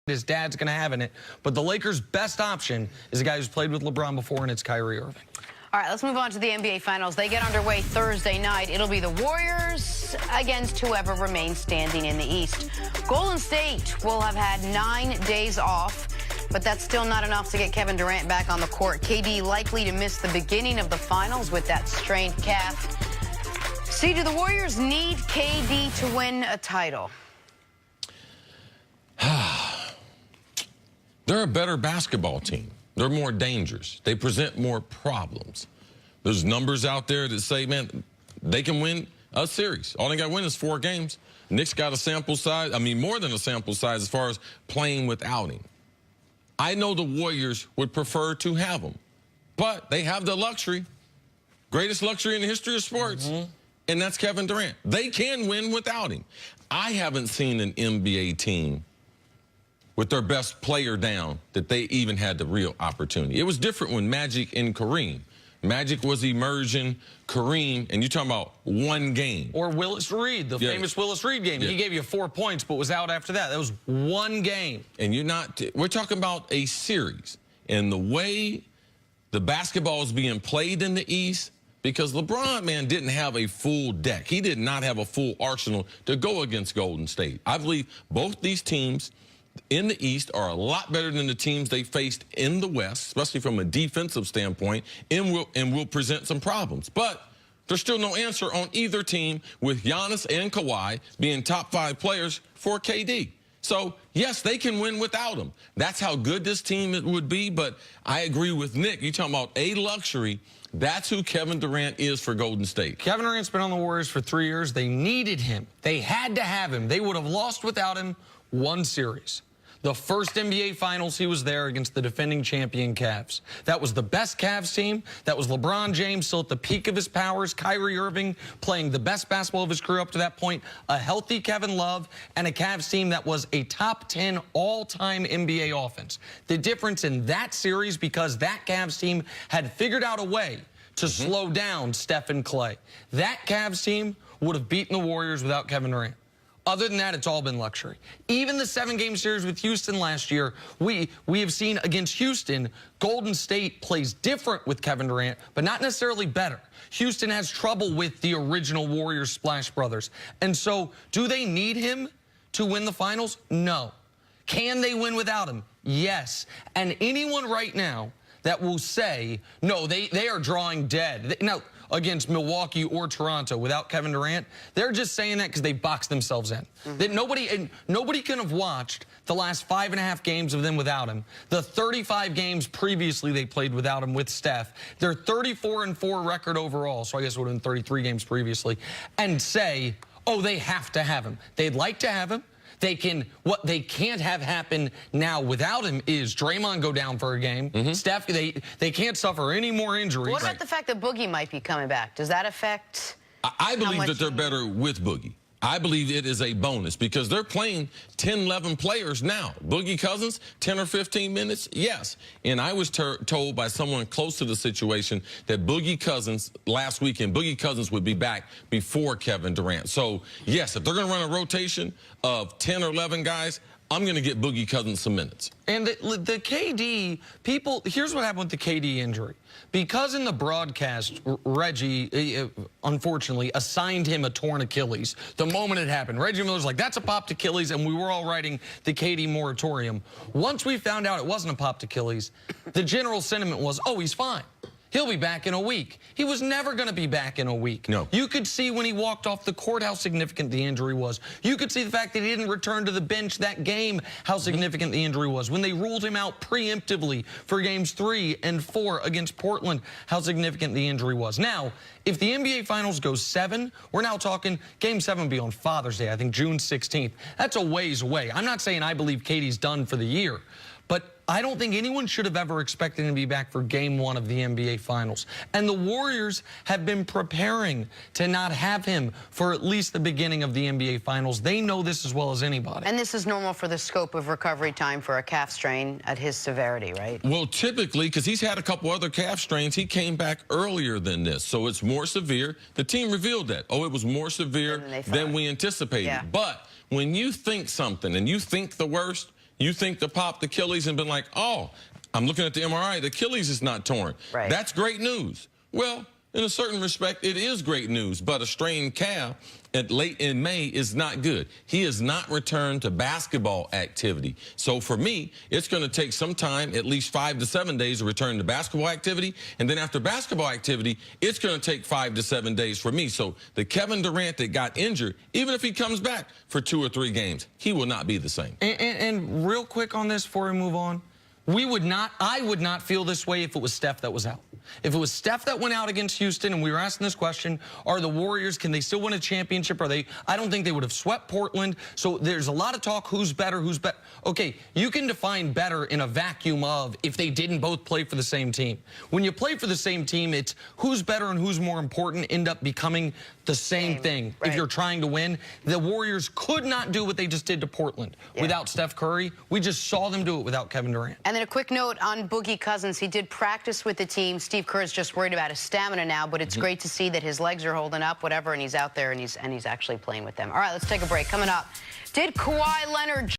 his dad's going to have in it. But the Lakers' best option is a guy who's played with LeBron before, and it's Kyrie Irving. All right, let's move on to the NBA Finals. They get underway Thursday night. It'll be the Warriors against whoever remains standing in the East. Golden State will have had 9 days off, but that's still not enough to get Kevin Durant back on the court. KD likely to miss the beginning of the Finals with that strained calf. See, do the Warriors need KD to win a title? They're a better basketball team. They're more dangerous. They present more problems. There's numbers out there that say, man, they can win a series. All they got to win is 4 games. Knicks got a sample size, more than a sample size as far as playing without him. I know the Warriors would prefer to have him, but they have the luxury, greatest luxury in the history of sports, and that's Kevin Durant. They can win without him. I haven't seen an NBA team with their best player down that they even had the real opportunity. It was different when Magic and Kareem. Magic was emerging, Kareem, and you're talking about 1 game. Or Willis Reed, the famous Willis Reed game. He gave you 4 points, but was out after that. That was 1 game. And we're talking about a series. And the way the basketball is being played in the East, because LeBron, man, didn't have a full deck. He did not have a full arsenal to go against Golden State. I believe both these teams in the East are a lot better than the teams they faced in the West, especially from a defensive standpoint, and will present some problems. But there's still no answer on either team with Giannis and Kawhi being top 5 players for KD. So, yes, they can win without him. That's how good this team would be, but I agree with Nick. You're talking about a luxury. That's who Kevin Durant is for Golden State. Kevin Durant's been on the Warriors for 3 years. They needed him. They had to have him. They would have lost without him 1 series. The first NBA Finals, he was there against the defending champion Cavs. That was the best Cavs team. That was LeBron James still at the peak of his powers, Kyrie Irving playing the best basketball of his career up to that point, a healthy Kevin Love, and a Cavs team that was a top 10 all-time NBA offense. The difference in that series, because that Cavs team had figured out a way to slow down Steph and Clay. That Cavs team would have beaten the Warriors without Kevin Durant. Other than that, it's all been luxury. Even the 7-game series with Houston last year, we have seen against Houston, Golden State plays different with Kevin Durant, but not necessarily better. Houston has trouble with the original Warriors Splash Brothers. And so, do they need him to win the finals? No. Can they win without him? Yes. And anyone right now that will say, no, they are drawing dead. Now, against Milwaukee or Toronto without Kevin Durant, they're just saying that because they boxed themselves in. That nobody can have watched the last 5.5 games of them without him. The 35 games previously they played without him with Steph. Their 34-4 record overall, so I guess it would have been 33 games previously, and say, oh, they have to have him. They'd like to have him. What they can't have happen now without him is Draymond go down for a game. Steph, they can't suffer any more injuries. What about the fact that Boogie might be coming back? Does that affect? I believe that they're better with Boogie. I believe it is a bonus because they're playing 10, 11 players now. Boogie Cousins, 10 or 15 minutes, yes. And I was told by someone close to the situation that Boogie Cousins, last weekend, Boogie Cousins would be back before Kevin Durant. So, yes, if they're going to run a rotation of 10 or 11 guys, I'm going to get Boogie Cousins some minutes. And the KD, here's what happened with the KD injury. Because in the broadcast, Reggie, unfortunately, assigned him a torn Achilles the moment it happened. Reggie Miller's like, that's a popped Achilles, and we were all writing the KD moratorium. Once we found out it wasn't a popped Achilles, the general sentiment was, oh, he's fine. He'll be back in a week. He was never going to be back in a week. No. You could see when he walked off the court how significant the injury was. You could see the fact that he didn't return to the bench that game, how significant the injury was. When they ruled him out preemptively for games 3 and 4 against Portland, how significant the injury was. Now, if the NBA Finals goes 7, we're now talking Game 7 will be on Father's Day, I think June 16th. That's a ways away. I'm not saying I believe KD's done for the year, but I don't think anyone should have ever expected him to be back for Game 1 of the NBA Finals. And the Warriors have been preparing to not have him for at least the beginning of the NBA Finals. They know this as well as anybody. And this is normal for the scope of recovery time for a calf strain at his severity, right? Well, typically, because he's had a couple other calf strains, he came back earlier than this. So it's more severe. The team revealed that. Oh, it was more severe than we anticipated. Yeah. But when you think something and you think the worst, You think to pop the Achilles and been like, oh, I'm looking at the MRI, the Achilles is not torn. Right. That's great news. Well, in a certain respect, it is great news, but a strained calf late in May is not good. He has not returned to basketball activity. So for me, it's going to take some time, at least 5 to 7 days, to return to basketball activity. And then after basketball activity, it's going to take 5 to 7 days for me. So the Kevin Durant that got injured, even if he comes back for 2 or 3 games, he will not be the same. And real quick on this before we move on, I would not feel this way if it was Steph that was out. If it was Steph that went out against Houston and we were asking this question, are the Warriors, can they still win a championship? I don't think they would have swept Portland. So there's a lot of talk, who's better, who's better. Okay, you can define better in a vacuum of if they didn't both play for the same team. When you play for the same team, it's who's better and who's more important end up becoming the same thing. Right. If you're trying to win, the Warriors could not do what they just did to Portland without Steph Curry. We just saw them do it without Kevin Durant. And then a quick note on Boogie Cousins. He did practice with the team. Steve Kerr is just worried about his stamina now, but it's great to see that his legs are holding up, whatever, and he's out there and he's actually playing with them. All right, let's take a break. Coming up, did Kawhi Leonard